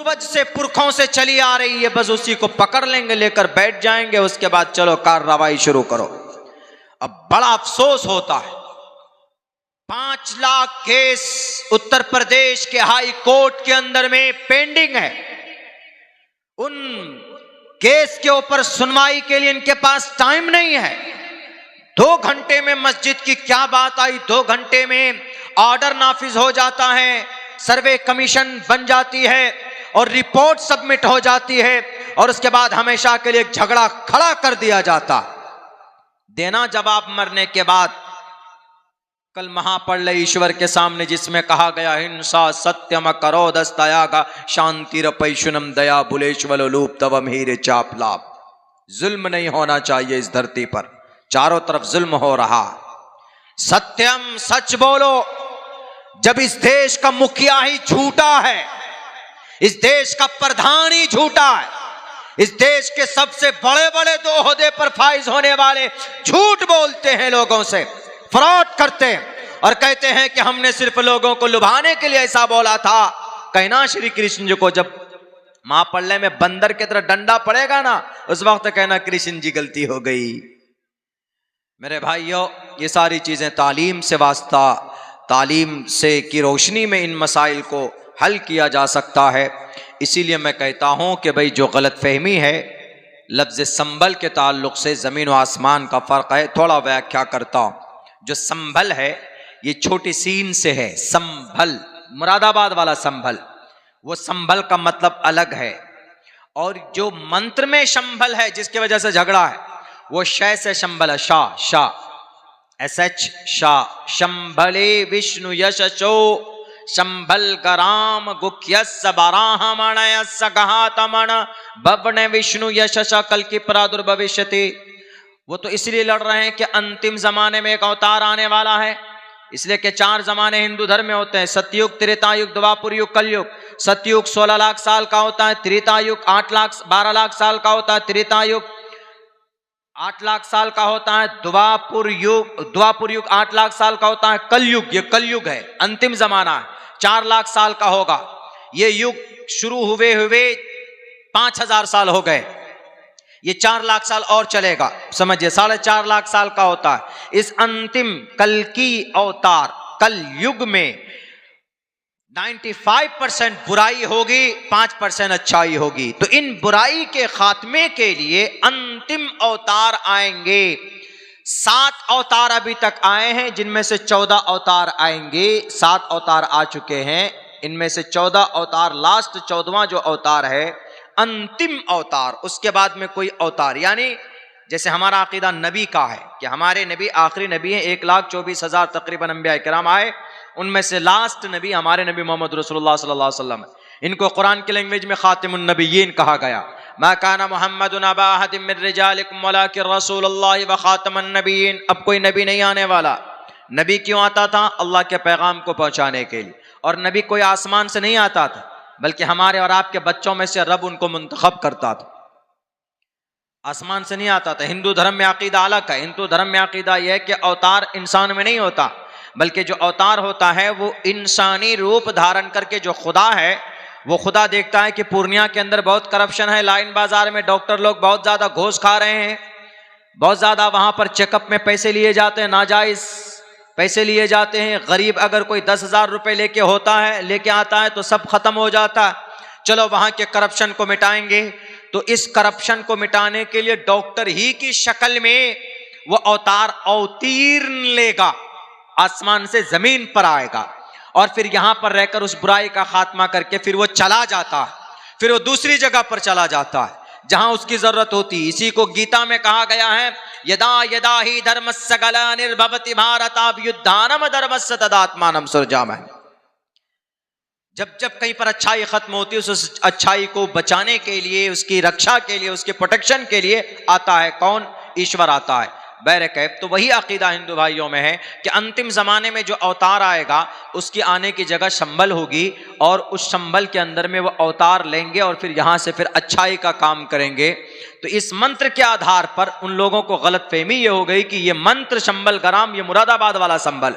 पूर्वज से पुरखों से चली आ रही है, बस उसी को पकड़ लेंगे, लेकर बैठ जाएंगे, उसके बाद चलो कार्रवाई शुरू करो। अब बड़ा अफसोस होता है, 5 लाख केस उत्तर प्रदेश के हाई कोर्ट के अंदर में पेंडिंग है। उन केस के ऊपर सुनवाई के लिए इनके पास टाइम नहीं है। 2 घंटे में मस्जिद की क्या बात आई, 2 घंटे में ऑर्डर नाफिज हो जाता है, सर्वे कमीशन बन जाती है और रिपोर्ट सबमिट हो जाती है, और उसके बाद हमेशा के लिए झगड़ा खड़ा कर दिया जाता। देना जवाब मरने के बाद। कल महापढ़ ईश्वर के सामने जिसमें कहा गया, हिंसा सत्यम करो दस्तयागा शांति रपैशुनम दया बुलेश्वल लूप तवम हीरे चाप लाभ। जुल्म नहीं होना चाहिए इस धरती पर, चारों तरफ जुल्म हो रहा। सत्यम सच बोलो। जब इस देश का मुखिया ही झूठा है, इस देश का प्रधान ही झूठा है, इस देश के सबसे बड़े बड़े 2 ओहदे पर फाइज होने वाले झूठ बोलते हैं, लोगों से फ्रॉड करते हैं और कहते हैं कि हमने सिर्फ लोगों को लुभाने के लिए ऐसा बोला था। कहना श्री कृष्ण जी को जब महापल्ले में बंदर की तरह डंडा पड़ेगा ना, उस वक्त कहना कृष्ण जी गलती हो गई। मेरे भाइयों, ये सारी चीजें तालीम से वास्ता, तालीम से की रोशनी में इन मसाइल को हल किया जा सकता है। इसीलिए मैं कहता हूं कि भाई जो गलत फहमी है लफ्ज़ संभल के ताल्लुक से, ज़मीन व आसमान का फ़र्क है, थोड़ा व्याख्या करता हूं। जो संभल है ये छोटी सीन से है, संभल मुरादाबाद वाला संभल, वो संभल का मतलब अलग है। और जो मंत्र में संभल है जिसकी वजह से झगड़ा है, वो शय से संभल है, शाह शाह SH शाह। शंभले विष्णु यशो संभल गराम गुख्यस्स बराहमणयस्स गहातमण भवन विष्णु यशस कल की प्रादुर्भविष्यति। वो तो इसलिए लड़ रहे हैं कि अंतिम जमाने में एक अवतार आने वाला है, इसलिए कि 4 जमाने हिंदू धर्म में होते हैं, सतयुग, त्रेतायुग, द्वापर युग, कलयुग। सतयुग 16 लाख साल का होता है, त्रेतायुग 12 लाख साल का होता है, त्रेतायुग 8 लाख साल का होता है, द्वापर युग 8 लाख साल का होता है, कलयुग ये कलयुग है, अंतिम जमाना है, 4 लाख साल का होगा। ये युग शुरू हुए 5000 साल हो गए, ये 4 लाख साल और चलेगा, समझिए 4.5 लाख साल का होता है। इस अंतिम कल की अवतार कल युग में 95% बुराई होगी, 5% अच्छाई होगी। तो इन बुराई के खात्मे के लिए अंतिम अवतार आएंगे। 7 अवतार अभी तक आए हैं, जिनमें से 14 अवतार आएंगे। 7 अवतार आ चुके हैं, इनमें से 14 अवतार, लास्ट 14वां जो अवतार है अंतिम अवतार, उसके बाद में कोई अवतार, यानी जैसे हमारा अकीदा नबी का है कि हमारे नबी आखिरी नबी हैं, 1,24,000 तकरीबन अंबिया किराम आए, उनमें से लास्ट नबी हमारे नबी मोहम्मद रसूलुल्लाह सल्लल्लाहु अलैहि वसल्लम है। इनको कुरान की लैंग्वेज में खातिमुन नबिय्यीन कहा गया। मा काना मुहम्मदुन अबा अहदिम मिन रिजालिकुम वलाकिन रसूलुल्लाह व खातमुन नबिय्यीन। अब कोई नबी नहीं आने वाला। नबी क्यों आता था? अल्लाह के पैगाम को पहुंचाने के लिए। और नबी कोई आसमान से नहीं आता था, बल्कि हमारे और आपके बच्चों में से रब उनको मुंतखब करता था, आसमान से नहीं आता था। हिंदू धर्म में अकीदा अलग है। हिंदू धर्म में अकीदा यह है कि अवतार इंसान में नहीं होता, बल्कि जो अवतार होता है वो इंसानी रूप धारण करके जो खुदा है, वो खुदा देखता है कि पूर्णिया के अंदर बहुत करप्शन है, लाइन बाजार में डॉक्टर लोग बहुत ज्यादा घूस खा रहे हैं, बहुत ज्यादा वहां पर चेकअप में पैसे लिए जाते हैं, नाजायज पैसे लिए जाते हैं। गरीब अगर कोई 10,000 रुपए लेके आता है तो सब खत्म हो जाता है। चलो वहां के करप्शन को मिटाएंगे। तो इस करप्शन को मिटाने के लिए डॉक्टर ही की शक्ल में वो अवतार अवतीर्ण लेगा, आसमान से जमीन पर आएगा और फिर यहां पर रहकर उस बुराई का खात्मा करके फिर वो चला जाता है, फिर वो दूसरी जगह पर चला जाता है जहां उसकी जरूरत होती। इसी को गीता में कहा गया है, यदा यदा ही धर्मस्य ग्लानिर्भवति भारताभ्युत्थानम धर्मस्य तदात्मानं सृजामहे। जब जब कहीं पर अच्छाई खत्म होती है, उस अच्छाई को बचाने के लिए, उसकी रक्षा के लिए, उसके प्रोटेक्शन के लिए आता है कौन? ईश्वर आता है। बैरकैफ तो वही अकीदा हिंदू भाइयों में है कि अंतिम जमाने में जो अवतार आएगा उसकी आने की जगह संभल होगी और उस संभल के अंदर में वो अवतार लेंगे और फिर यहाँ से फिर अच्छाई का काम करेंगे। तो इस मंत्र के आधार पर उन लोगों को गलत फहमी ये हो गई कि ये मंत्र संभल गराम, ये मुरादाबाद वाला संभल।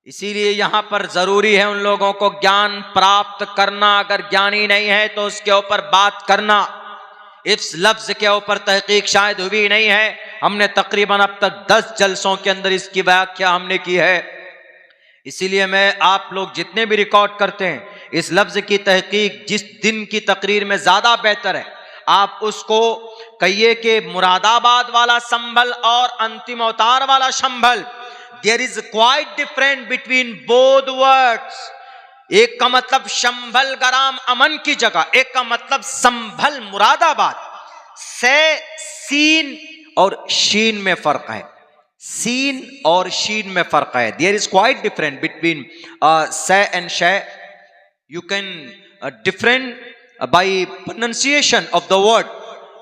इसीलिए यहां पर जरूरी है उन लोगों को ज्ञान प्राप्त करना। अगर ज्ञानी नहीं है तो उसके ऊपर बात करना। इस लफ्ज के ऊपर तहकीक शायद हुई नहीं है। हमने तकरीबन अब तक 10 जलसों के अंदर इसकी व्याख्या हमने की है। इसीलिए मैं आप लोग जितने भी रिकॉर्ड करते हैं, इस लफ्ज की तहकीक जिस दिन की तकरीर में ज्यादा बेहतर है, आप उसको कहिए कि मुरादाबाद वाला संभल और अंतिम अवतार वाला Sambhal. There is quite different between both words. एक का मतलब संभल गराम अमन की जगह, एक का मतलब संभल मुरादाबाद। से सीन और शीन में फर्क है, सीन और शीन में फर्क है। There is quite different between say and she. You can different by pronunciation of the word.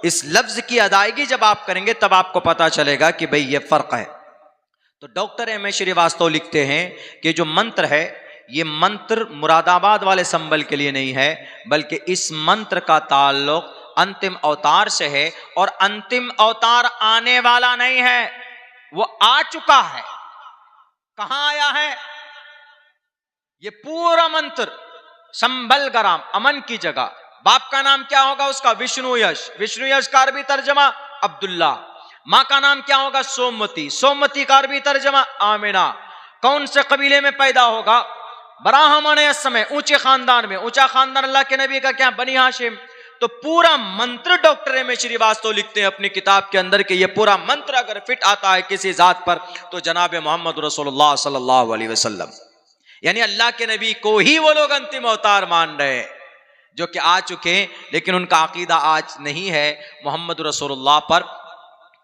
इस लफ्ज की अदायगी जब आप करेंगे तब आपको पता चलेगा कि भाई ये फर्क है। तो डॉक्टर एम ए श्रीवास्तव लिखते हैं कि जो मंत्र है, ये मंत्र मुरादाबाद वाले संबल के लिए नहीं है, बल्कि इस मंत्र का ताल्लुक अंतिम अवतार से है। और अंतिम अवतार आने वाला नहीं है, वो आ चुका है। कहां आया है? ये पूरा मंत्र संभल गराम अमन की जगह। बाप का नाम क्या होगा उसका? विष्णु यश। विष्णु यश का अरबी तर्जमा अब्दुल्ला। मां का नाम क्या होगा? सोमवती। सोमवती का अरबी तर्जमा आमिना। कौन से कबीले में पैदा होगा? ब्राह्मण समय, ऊंचे खानदान में। ऊंचा खानदान अल्लाह के नबी का क्या? बनी हाशिम। तो पूरा मंत्र डॉक्टर एम ए श्रीवास्तव लिखते हैं अपनी किताब के अंदर कि ये पूरा मंत्र अगर फिट आता है किसी जात पर तो जनाब मोहम्मद रसूलुल्लाह सल्लल्लाहु अलैहि वसल्लम, यानी अल्लाह के नबी को ही वो लोग अंतिम अवतार मान रहे हैं जो कि आ चुके हैं, लेकिन उनका अकीदा आज नहीं है मोहम्मद रसूलुल्लाह पर।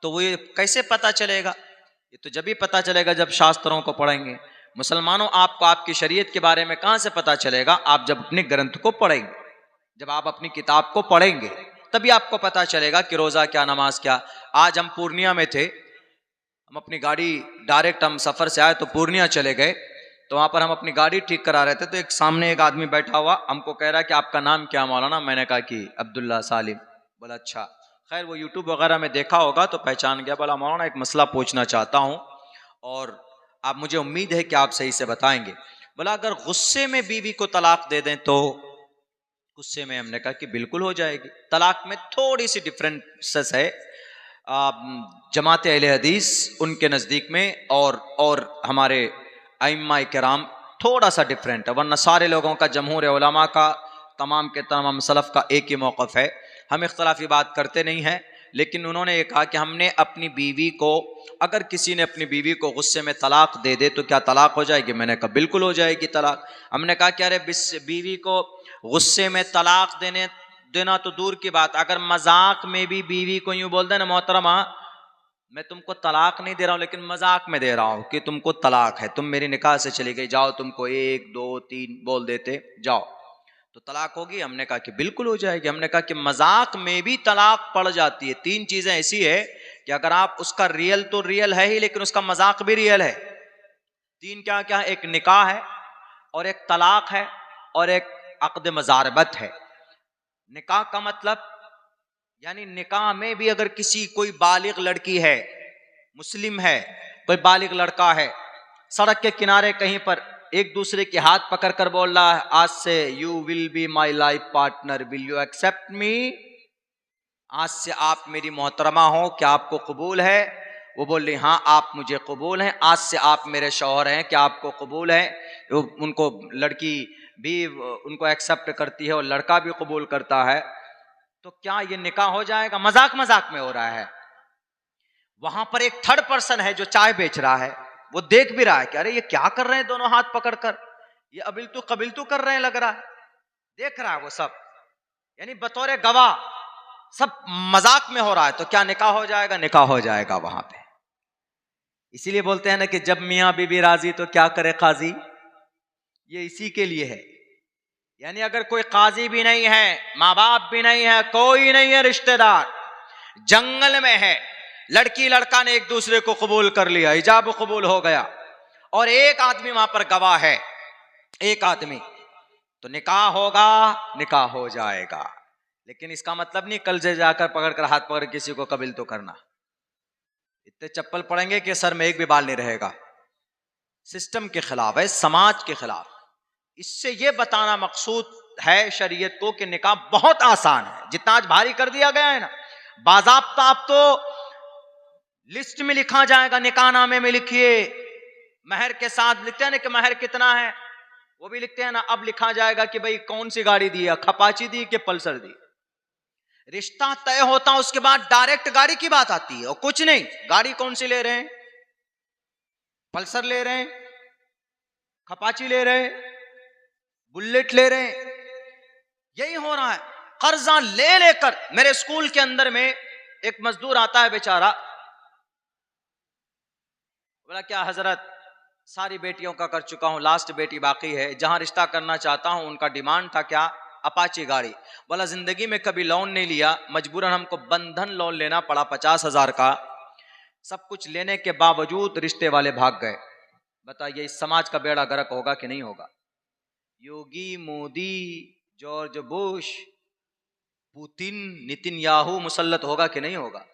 तो वो ये कैसे पता चलेगा? ये तो जब भी पता चलेगा जब शास्त्रों को पढ़ेंगे। मुसलमानों, आपको आपकी शरीयत के बारे में कहां से पता चलेगा? आप जब अपने ग्रंथ को पढ़ेंगे, जब आप अपनी किताब को पढ़ेंगे तभी आपको पता चलेगा कि रोजा क्या, नमाज क्या। आज हम पूर्णिया में थे, हम अपनी गाड़ी डायरेक्ट हम सफर से आए तो पूर्णिया चले गए। तो वहां पर हम अपनी गाड़ी ठीक करा रहे थे तो एक सामने एक आदमी बैठा हुआ हमको कह रहा है कि आपका नाम क्या मौलाना? मैंने कहा कि अब्दुल्ला सालिम। बोला अच्छा। खैर वो यूट्यूब वगैरह में देखा होगा तो पहचान गया। बोला मौलाना एक मसला पूछना चाहता हूँ और आप, मुझे उम्मीद है कि आप सही से बताएंगे। बोला अगर गुस्से में बीवी को तलाक दे दें तो? गुस्से में हमने कहा कि बिल्कुल हो जाएगी। तलाक में थोड़ी सी डिफरेंसेस है जमात अहले हदीस उनके नज़दीक में और हमारे अइम्मा किराम थोड़ा सा डिफरेंट है, वरना सारे लोगों का, जमहूर उलमा का, तमाम के तमाम सलफ का एक ही मौक़िफ़ है। हम इख्तलाफी बात करते नहीं हैं, लेकिन उन्होंने ये कहा कि हमने अपनी बीवी को, अगर किसी ने अपनी बीवी को गुस्से में तलाक दे दे तो क्या तलाक हो जाएगी? मैंने कहा बिल्कुल हो जाएगी तलाक। हमने कहा कि अरे बीवी को गुस्से में तलाक देना तो दूर की बात, अगर मजाक में भी बीवी को यूं बोल देना मोहतरमा मैं तुमको तलाक नहीं दे रहा हूं लेकिन मजाक में दे रहा हूं कि तुमको तलाक है, तुम मेरी निकाह से चली गई, जाओ, तुमको 1 2 3 बोल देते जाओ, तो तलाक होगी? हमने कहा कि बिल्कुल हो जाएगी। हमने कहा कि मजाक में भी तलाक पड़ जाती है। 3 चीजें ऐसी है कि अगर आप उसका रियल तो रियल है ही, लेकिन उसका मजाक भी रियल है। 3 क्या क्या? एक निकाह है और एक तलाक है और एक अक़्द मज़ारबत है। निकाह का मतलब यानी निकाह में भी अगर कोई बालिग लड़की है, मुस्लिम है, कोई बालिग लड़का है, सड़क के किनारे कहीं पर एक दूसरे के हाथ पकड़ कर बोल रहा है आज से you will be my life partner, will you accept me? आज से आप मेरी मोहतरमा हो, क्या आपको कबूल है? वो बोल रही हाँ आप मुझे कबूल हैं, आज से आप मेरे शौहर हैं, क्या आपको कबूल है? उनको लड़की भी उनको एक्सेप्ट करती है और लड़का भी कबूल करता है। तो क्या ये निकाह हो जाएगा? मजाक मजाक में हो रहा है। वहां पर एक थर्ड पर्सन है जो चाय बेच रहा है, वो देख भी रहा है कि अरे ये क्या कर रहे हैं दोनों हाथ पकड़कर, ये अबिलतू कबिलतू कर रहे हैं लग रहा है, देख रहा है वो सब, यानी बतौर गवाह सब मजाक में हो रहा है। तो क्या निकाह हो जाएगा? निकाह हो जाएगा वहां पे। इसीलिए बोलते हैं ना कि जब मियां बीबी राजी तो क्या करे काजी, ये इसी के लिए है। यानी अगर कोई काजी भी नहीं है, माँ बाप भी नहीं है, कोई नहीं है रिश्तेदार, जंगल में है, लड़की लड़का ने एक दूसरे को कबूल कर लिया, हिजाब कबूल हो गया और एक आदमी वहां पर गवाह है, एक आदमी, तो निकाह होगा, निकाह हो जाएगा। लेकिन इसका मतलब नहीं कल से जाकर पकड़कर हाथ पकड़ किसी को कबील तो करना। इतने चप्पल पड़ेंगे कि सर में एक भी बाल नहीं रहेगा, सिस्टम के खिलाफ है, समाज के खिलाफ। इससे यह बताना मकसूद है शरीयत को कि निकाह बहुत आसान है, जितना आज भारी कर दिया गया है ना। बाज़ाब्ता आप तो लिस्ट में लिखा जाएगा, निकाहनामे में लिखिए, महर के साथ लिखते हैं ना कि महर कितना है, वो भी लिखते हैं ना। अब लिखा जाएगा कि भाई कौन सी गाड़ी दी है, खपाची दी कि पल्सर दी। रिश्ता तय होता है, उसके बाद डायरेक्ट गाड़ी की बात आती है, और कुछ नहीं, गाड़ी कौन सी ले रहे हैं, पल्सर ले रहे हैं, खपाची ले रहे हैं, बुलेट ले रहे हैं, यही हो रहा है। कर्जा ले लेकर, मेरे स्कूल के अंदर में एक मजदूर आता है बेचारा, बोला क्या हजरत सारी बेटियों का कर चुका हूं, लास्ट बेटी बाकी है, जहां रिश्ता करना चाहता हूं उनका डिमांड था क्या, अपाची गाड़ी। बोला जिंदगी में कभी लोन नहीं लिया, मजबूरन हमको बंधन लोन लेना पड़ा 50,000 का। सब कुछ लेने के बावजूद रिश्ते वाले भाग गए। बताइए इस समाज का बेड़ा गर्क होगा कि नहीं होगा। Yogi, Modi, George Bush, Putin, Netanyahu मुसल्लत होगा कि नहीं होगा।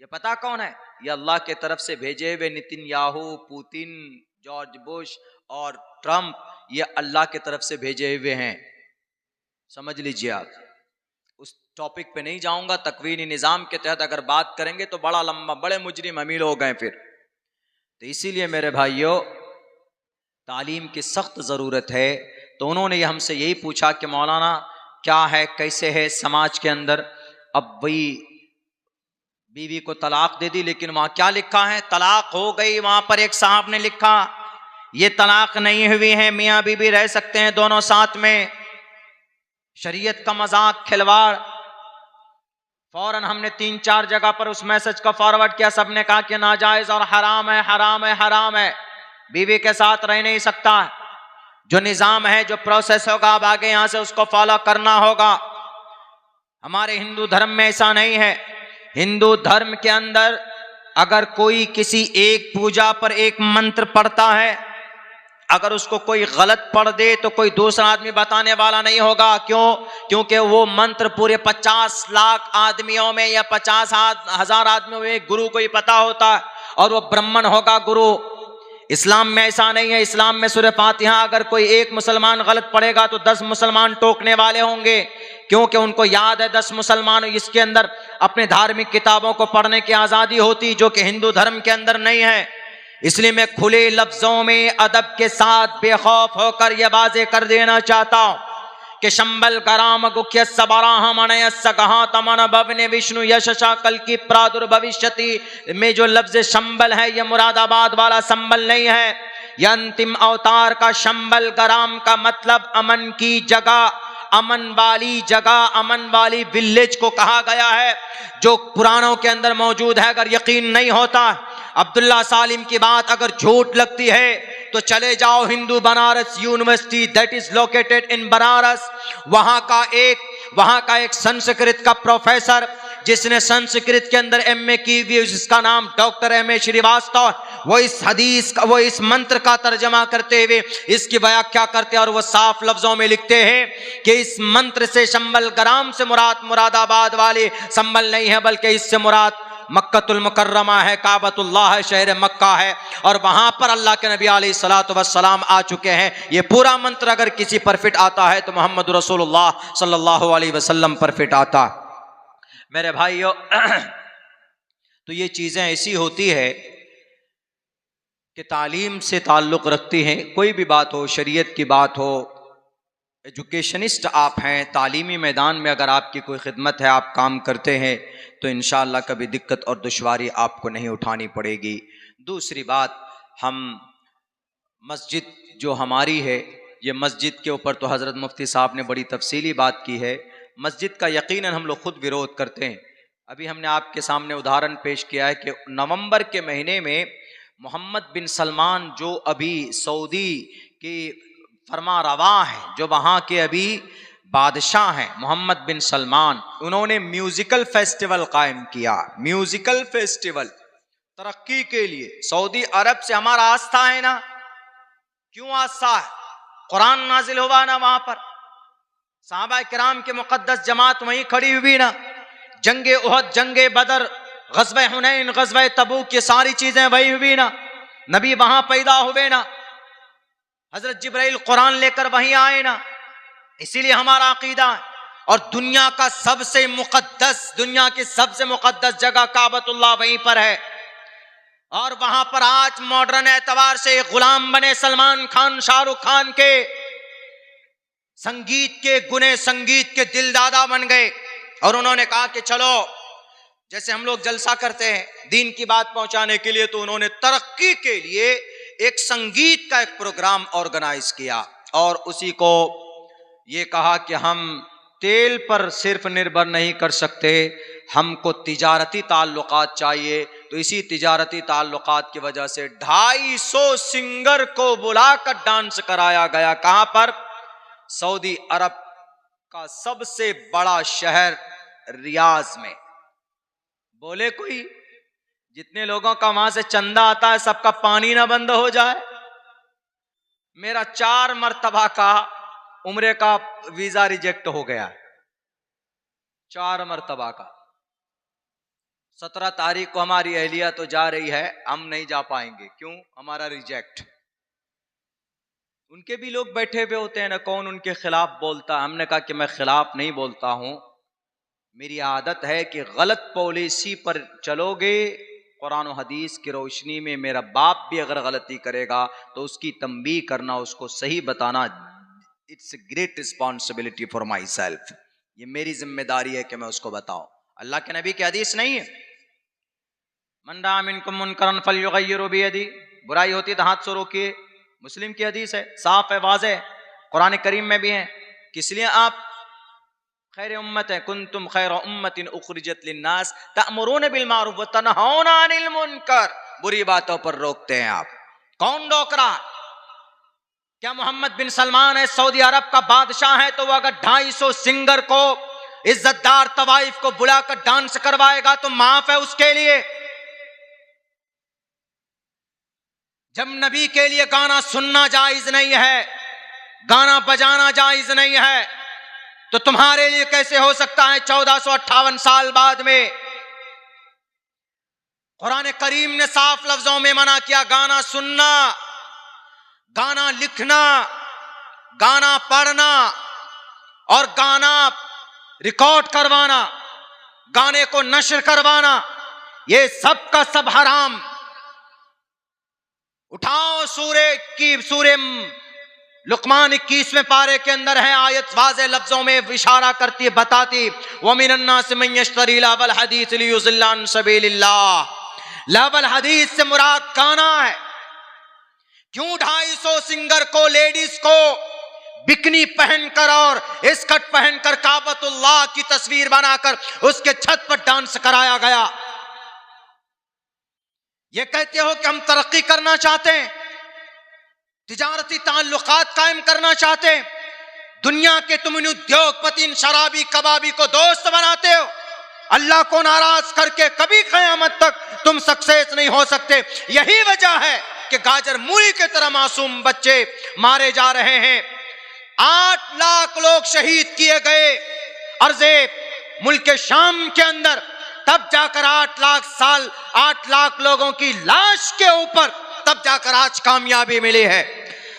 ये पता कौन है, ये अल्लाह के तरफ से भेजे हुए नेतन्याहू, पुतिन, जॉर्ज बुश और ट्रंप, ये अल्लाह के तरफ से भेजे हुए हैं, समझ लीजिए आप। उस टॉपिक पे नहीं जाऊंगा, तकवीनी निज़ाम के तहत अगर बात करेंगे तो बड़ा लंबा, बड़े मुजरिम अमीर हो गए फिर। तो इसीलिए मेरे भाइयों तालीम की सख्त ज़रूरत है। तो उन्होंने हमसे यही पूछा कि मौलाना क्या है, कैसे है समाज के अंदर। अब भाई बीवी को तलाक दे दी, लेकिन वहां क्या लिखा है, तलाक हो गई। वहां पर एक साहब ने लिखा ये तलाक नहीं हुई है, मियाँ बीवी रह सकते हैं दोनों साथ में। शरीयत का मजाक, खिलवाड़। फौरन हमने 3-4 जगह पर उस मैसेज को फॉरवर्ड किया, सबने कहा कि नाजायज और हराम है, हराम है, हराम है, बीवी के साथ रह नहीं सकता। जो निजाम है, जो प्रोसेस होगा अब आगे यहां से उसको फॉलो करना होगा। हमारे हिंदू धर्म में ऐसा नहीं है। हिंदू धर्म के अंदर अगर कोई किसी एक पूजा पर एक मंत्र पढ़ता है, अगर उसको कोई गलत पढ़ दे तो कोई दूसरा आदमी बताने वाला नहीं होगा। क्यों? क्योंकि वो मंत्र पूरे 50 लाख आदमियों में या 50,000 आदमियों में गुरु को ही पता होता है, और वो ब्राह्मण होगा गुरु। इस्लाम में ऐसा नहीं है। इस्लाम में सूरह फातिहा अगर कोई एक मुसलमान गलत पढ़ेगा तो 10 मुसलमान टोकने वाले होंगे, क्योंकि उनको याद है 10 मुसलमान इसके अंदर अपने धार्मिक किताबों को पढ़ने की आज़ादी होती, जो कि हिंदू धर्म के अंदर नहीं है। इसलिए मैं खुले लफ्जों में अदब के साथ बेखौफ होकर यह वाज़ेह कर देना चाहता हूं कि शंबल गराम गुख्य सबराह मनय सगहा तमन भवने विष्णु यशशा कल की प्रादुर्भविष्यति में जो लफ्ज शंबल है, यह मुरादाबाद वाला संबल नहीं है। यह अंतिम अवतार का शंबल गराम का मतलब अमन की जगह, अमन वाली जगह, अमन वाली विलेज को कहा गया है, जो पुराणों के अंदर मौजूद है। अगर यकीन नहीं होता अब्दुल्ला सालिम की बात अगर झूठ लगती है तो चले जाओ Hindu Banaras university, that is located in Banaras. वहां का एक संस्कृत का प्रोफेसर जिसने संस्कृत के अंदर एमए की हुई, जिसका नाम डॉक्टर एमए श्रीवास्तव, वो इस हदीस का, वो इस मंत्र का तर्जमा करते हुए इसकी व्याख्या करते हैं, और वो साफ लफ्जों में लिखते हैं कि इस मंत्र से शंबल गराम से मुराद मुरादाबाद वाले संबल नहीं है, बल्कि इससे मुराद मक्कतुल मुकर्रमा है, काबतुल्लाह है, शहर मक्का है, और वहां पर अल्लाह के नबी अलैहिस्सलातु वस्सलाम आ चुके हैं। ये पूरा मंत्र अगर किसी पर फिट आता है तो मोहम्मद रसूलुल्लाह सल्लल्लाहु अलैहि वसल्लम पर फिट आता। मेरे भाइयों तो ये चीजें ऐसी होती है कि तालीम से ताल्लुक़ रखती हैं। कोई भी बात हो, शरीयत की बात हो, एजुकेशनिस्ट आप हैं, तालीमी मैदान में अगर आपकी कोई खिदमत है, आप काम करते हैं, तो इंशाअल्लाह कभी दिक्कत और दुश्वारी आपको नहीं उठानी पड़ेगी। दूसरी बात, हम मस्जिद जो हमारी है, ये मस्जिद के ऊपर तो हज़रत मुफ्ती साहब ने बड़ी तफसीली बात की है। मस्जिद का यकीनन हम लोग खुद विरोध करते हैं। अभी हमने आपके सामने उदाहरण पेश किया है कि नवंबर के महीने में मोहम्मद बिन सलमान, जो अभी सऊदी की फरमा रवा है, जो वहाँ के अभी बादशाह हैं, मोहम्मद बिन सलमान, उन्होंने म्यूजिकल फेस्टिवल कायम किया। म्यूजिकल फेस्टिवल तरक्की के लिए। सऊदी अरब से हमारा आस्था है ना, क्यों आस्था है? कुरान नाजिल हुआ ना वहां पर, सहाबा किराम के मुकद्दस जमात वहीं खड़ी हुई ना, जंगे उहद, जंगे बदर, गज़वे हुनैन, गज़वे तबूक, ये सारी चीजें वही हुई ना, नबी वहां पैदा हुए ना, हजरत जिब्राइल कुरान लेकर वहीं आए ना, इसीलिए हमारा अकीदा है। और दुनिया की सबसे मुकद्दस जगह काबतुल्लाह वहीं पर है। और वहां पर आज मॉडर्न एतबार से गुलाम बने सलमान खान, शाहरुख खान के संगीत के गुने, संगीत के दिलदादा बन गए। और उन्होंने कहा कि चलो, जैसे हम लोग जलसा करते हैं दीन की बात पहुंचाने के लिए, तो उन्होंने तरक्की के लिए एक संगीत का एक प्रोग्राम ऑर्गेनाइज किया और उसी को ये कहा कि हम तेल पर सिर्फ निर्भर नहीं कर सकते, हमको तिजारती ताल्लुकात चाहिए। तो इसी तिजारती ताल्लुकात की वजह से 250 सिंगर को बुलाकर डांस कराया गया। कहां पर? सऊदी अरब का सबसे बड़ा शहर रियाज में। बोले कोई, जितने लोगों का वहां से चंदा आता है सबका पानी ना बंद हो जाए। मेरा 4 मरतबा का उम्रे का वीजा रिजेक्ट हो गया, 4 मरतबा का। 17 तारीख को हमारी अहलिया तो जा रही है, हम नहीं जा पाएंगे। क्यों? हमारा रिजेक्ट। उनके भी लोग बैठे हुए होते हैं ना, कौन उनके खिलाफ बोलता। हमने कहा कि मैं खिलाफ नहीं बोलता हूं, मेरी आदत है कि गलत पॉलिसी पर चलोगे, कुरान और हदीस की रोशनी में मेरा बाप भी अगर गलती करेगा तो उसकी तंबीह करना, उसको सही बताना, it's a great responsibility for my self. ये मेरी जिम्मेदारी है कि मैं उसको बताऊं। अल्लाह के नबी की हदीस नहीं है, मन रआ मिनकुम मुनकरन फल्युगय्यिरहु बियदिही, बुराई होती है तो हाथ से रोकिए। मुस्लिम की हदीस है, साफ है, वाज़ेह, कुरान करीम में भी है। किस लिए आप खैर उम्मत है, कुंतुम खैर उम्मतिन उखरिजत लिन्नास तअमुरून बिल मारूफ व तनहौना अनिल मुनकर। बुरी बातों पर रोकते हैं आप। कौन रोक रहा? क्या मोहम्मद बिन सलमान है, सऊदी अरब का बादशाह है, तो वो अगर 250 सिंगर को, इज्जतदार तवाइफ को बुलाकर डांस करवाएगा तो माफ है उसके लिए। जब नबी के लिए गाना सुनना जायज नहीं है, गाना बजाना जायज नहीं है, तो तुम्हारे लिए कैसे हो सकता है 1458 साल बाद में? कुरान करीम ने साफ लफ्जों में मना किया गाना सुनना, गाना लिखना, गाना पढ़ना और गाना रिकॉर्ड करवाना, गाने को नश्र करवाना, ये सब का सब हराम। उठाओ सूरे लुकमान 21वें पारे के अंदर है आयत, वाज़ेह लफ्जों में इशारा करती है, बताती, वमिनन्नास मन यश्तरी लहवल हदीस लियुज़िल्ला अन सबीलिल्लाह। लहवल हदीस से मुराद गाना है। क्यों 250 सिंगर को, लेडीज को बिकनी पहनकर और स्कर्ट पहनकर काबतुल्लाह की तस्वीर बनाकर उसके छत पर डांस कराया गया? ये कहते हो कि हम तरक्की करना चाहते हैं, तिजारती ताल्लुकात कायम करना चाहते हैं, दुनिया के तुम इन उद्योगपति, इन शराबी कबाबी को दोस्त बनाते हो। अल्लाह को नाराज करके कभी क़यामत तक तुम सक्सेस नहीं हो सकते। यही वजह है कि गाजर मूली की तरह मासूम बच्चे मारे जा रहे हैं। 8 लाख लोग शहीद किए गए अर्ज़े मुल्क शाम के अंदर, तब जाकर 8 लाख लोगों की लाश के ऊपर तब जाकर आज कामयाबी मिली है।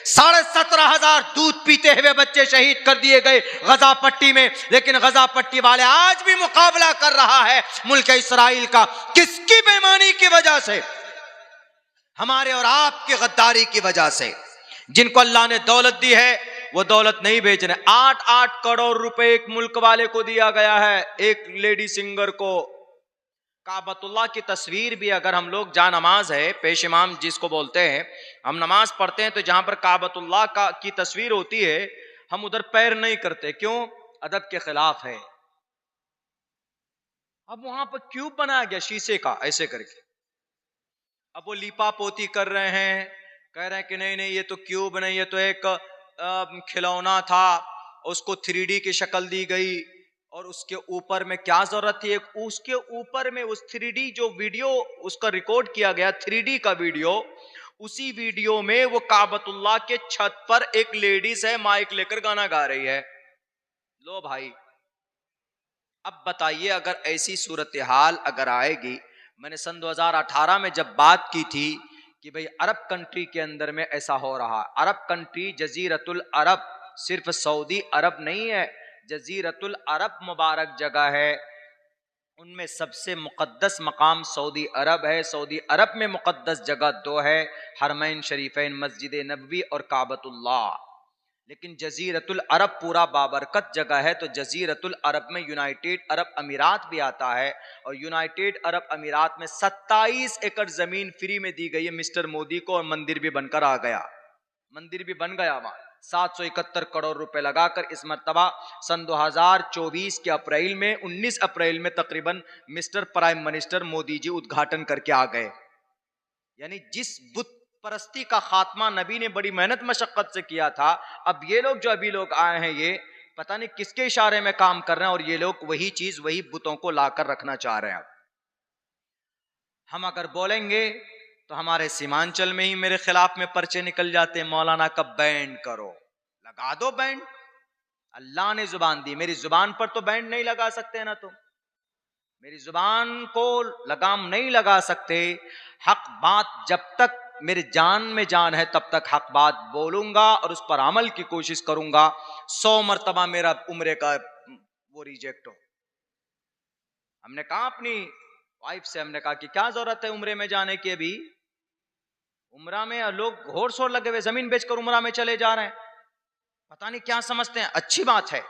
17,500 दूध पीते हुए बच्चे शहीद कर दिए गए गजा पट्टी में, लेकिन गजा पट्टी वाले आज भी मुकाबला कर रहा है मुल्क इस्राइल का। किसकी बेईमानी की वजह से? हमारे और आपकी गद्दारी की वजह से। जिनको अल्लाह ने दौलत दी है वो दौलत नहीं बेचने। 8-8 करोड़ रुपए एक मुल्क वाले को दिया गया है, एक लेडी सिंगर को। काबतुल्लाह की तस्वीर भी अगर हम लोग, जहाँ नमाज है, पेश इमाम जिसको बोलते हैं, हम नमाज पढ़ते हैं तो जहां पर काबतुल्लाह की तस्वीर होती है हम उधर पैर नहीं करते। क्यों? अदब के खिलाफ है। अब वहां पर क्यूब बनाया गया शीशे का ऐसे करके, अब वो लीपा पोती कर रहे हैं, कह रहे हैं कि नहीं नहीं ये तो क्यूब नहीं, ये तो एक खिलौना था, उसको 3D की शक्ल दी गई और उसके ऊपर में क्या जरूरत थी, उसके ऊपर में उस 3D जो वीडियो उसका रिकॉर्ड किया गया 3D का वीडियो, उसी वीडियो में वो काबतुल्लाह के छत पर एक लेडीज है माइक लेकर गाना गा रही है। लो भाई, अब बताइए अगर ऐसी सूरत हाल अगर आएगी। मैंने सन 2018 में जब बात की थी कि भाई अरब कंट्री के अंदर में ऐसा हो रहा है। अरब कंट्री जजीरतुल अरब सिर्फ सऊदी अरब नहीं है, जजीरतुल अरब मुबारक जगह है, उनमें सबसे मुक़द्दस मकाम सऊदी अरब है। सऊदी अरब में मुक़द्दस जगह दो है, हरमैन शरीफैन, मस्जिद नबवी और काबतुल्लाह। लेकिन जजीरतुल अरब पूरा बाबरकत जगह है। तो जजीरतुल अरब में यूनाइटेड अरब अमीरात भी आता है, और यूनाइटेड अरब अमीरात में 27 एकड़ जमीन फ्री में दी गई है मिस्टर मोदी को, और मंदिर भी बनकर आ गया, मंदिर भी बन गया वहां 771 करोड़ रुपए लगाकर। इस मर्तबा सन 2024 के अप्रैल में 19 अप्रैल में तकरीबन mister prime minister Modi ji उद्घाटन करके आ गए। यानी जिस बुत परस्ती का खात्मा नबी ने बड़ी मेहनत मशक्कत से किया था, अब ये लोग जो अभी लोग आए हैं, ये पता नहीं किसके इशारे में काम कर रहे हैं, और ये लोग वही चीज वही बुतों को लाकर रखना चाह रहे हैं। हम अगर बोलेंगे तो हमारे सीमांचल में ही मेरे खिलाफ में पर्चे निकल जाते हैं, मौलाना का बैंड करो, लगा दो बैंड। अल्लाह ने जुबान दी, मेरी जुबान पर तो बैंड नहीं लगा सकते ना, तुम मेरी जुबान को लगाम नहीं लगा सकते। हक बात जब तक मेरी जान में जान है तब तक हक बात बोलूंगा और उस पर अमल की कोशिश करूंगा। 100 मरतबा मेरा उम्रे का वो रिजेक्ट हो। हमने कहा अपनी वाइफ से, हमने कहा कि क्या जरूरत है उम्रे में जाने की, अभी उम्रा में लोग घोर शोर लगे हुए, जमीन बेचकर उम्रा में चले जा रहे हैं, पता नहीं क्या समझते हैं। अच्छी बात है,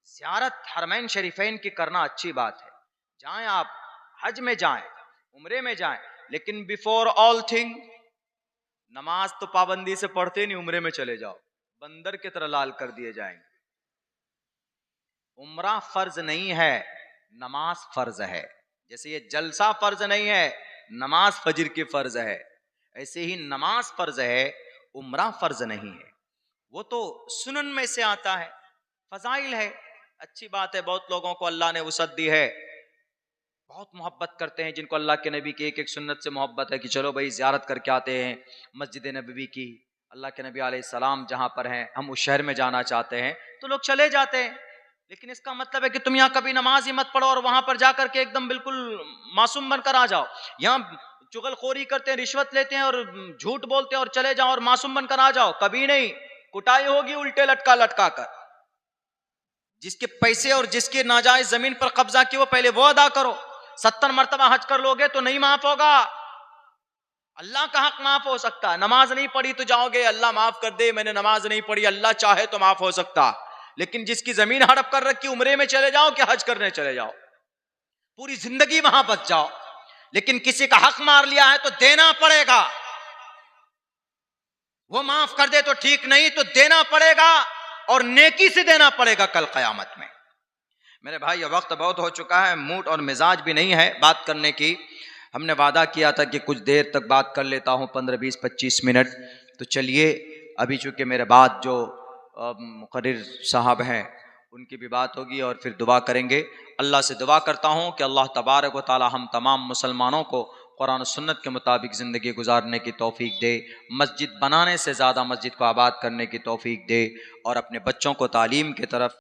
ज़ियारत हरमैन शरीफैन की करना अच्छी बात है, जाएं आप, हज में जाएं, उम्रे में जाएं, लेकिन बिफोर ऑल थिंग नमाज तो पाबंदी से पढ़ते नहीं, उम्रे में चले जाओ, बंदर की तरह लाल कर दिए जाएंगे। उम्रा फर्ज नहीं है, नमाज फर्ज है। जैसे ये जलसा फर्ज नहीं है, नमाज फजर की फर्ज है, ऐसे ही नमाज फर्ज है, उम्रा फर्ज नहीं है। वो तो सुनन में से आता है, फजाइल है, अच्छी बात है। बहुत लोगों को अल्लाह ने वसअत दी है, बहुत मोहब्बत करते हैं, जिनको अल्लाह के नबी की एक एक सुन्नत से मोहब्बत है कि चलो भाई ज़ियारत करके आते हैं मस्जिद नबवी की, अल्लाह के नबी अलैहिस्सलाम जहाँ पर हैं, हम उस शहर में जाना चाहते हैं, तो लोग चले जाते हैं। लेकिन इसका मतलब है कि तुम यहाँ कभी नमाज ही मत पढ़ो और वहां पर जाकर के एकदम बिल्कुल मासूम बनकर आ जाओ। यहाँ चुगलखोरी करते हैं, रिश्वत लेते हैं और झूठ बोलते हैं और चले जाओ और मासूम बनकर आ जाओ, कभी नहीं। कुटाई होगी उल्टे लटका लटका कर। जिसके पैसे और जिसके नाजायज जमीन पर कब्जा किया वो पहले वो अदा करो। 70 मरतबा हज कर लोगे तो नहीं माफ होगा। अल्लाह का हक माफ हो सकता है, नमाज नहीं पढ़ी तो जाओगे अल्लाह माफ कर दे, मैंने नमाज नहीं पढ़ी, अल्लाह चाहे तो माफ हो सकता। लेकिन जिसकी जमीन हड़प कर रखी, उम्रे में चले जाओ कि हज करने चले जाओ, पूरी जिंदगी वहां बच जाओ, लेकिन किसी का हक मार लिया है तो देना पड़ेगा। वो माफ कर दे तो ठीक, नहीं तो देना पड़ेगा, और नेकी से देना पड़ेगा कल कयामत में। मेरे भाई ये वक्त बहुत हो चुका है, मूड और मिजाज भी नहीं है बात करने की। हमने वादा किया था कि कुछ देर तक बात कर लेता हूँ, 15, 20, 25 मिनट। तो चलिए, अभी चूँकि मेरे बाद जो मुक़र्रिर साहब हैं उनकी भी बात होगी और फिर दुआ करेंगे। अल्लाह से दुआ करता हूँ कि अल्लाह तबारक व तआला हम तमाम मुसलमानों को कुरान और सुन्नत के मुताबिक ज़िंदगी गुजारने की तौफीक दे, मस्जिद बनाने से ज़्यादा मस्जिद को आबाद करने की तौफीक दे, और अपने बच्चों को तालीम की तरफ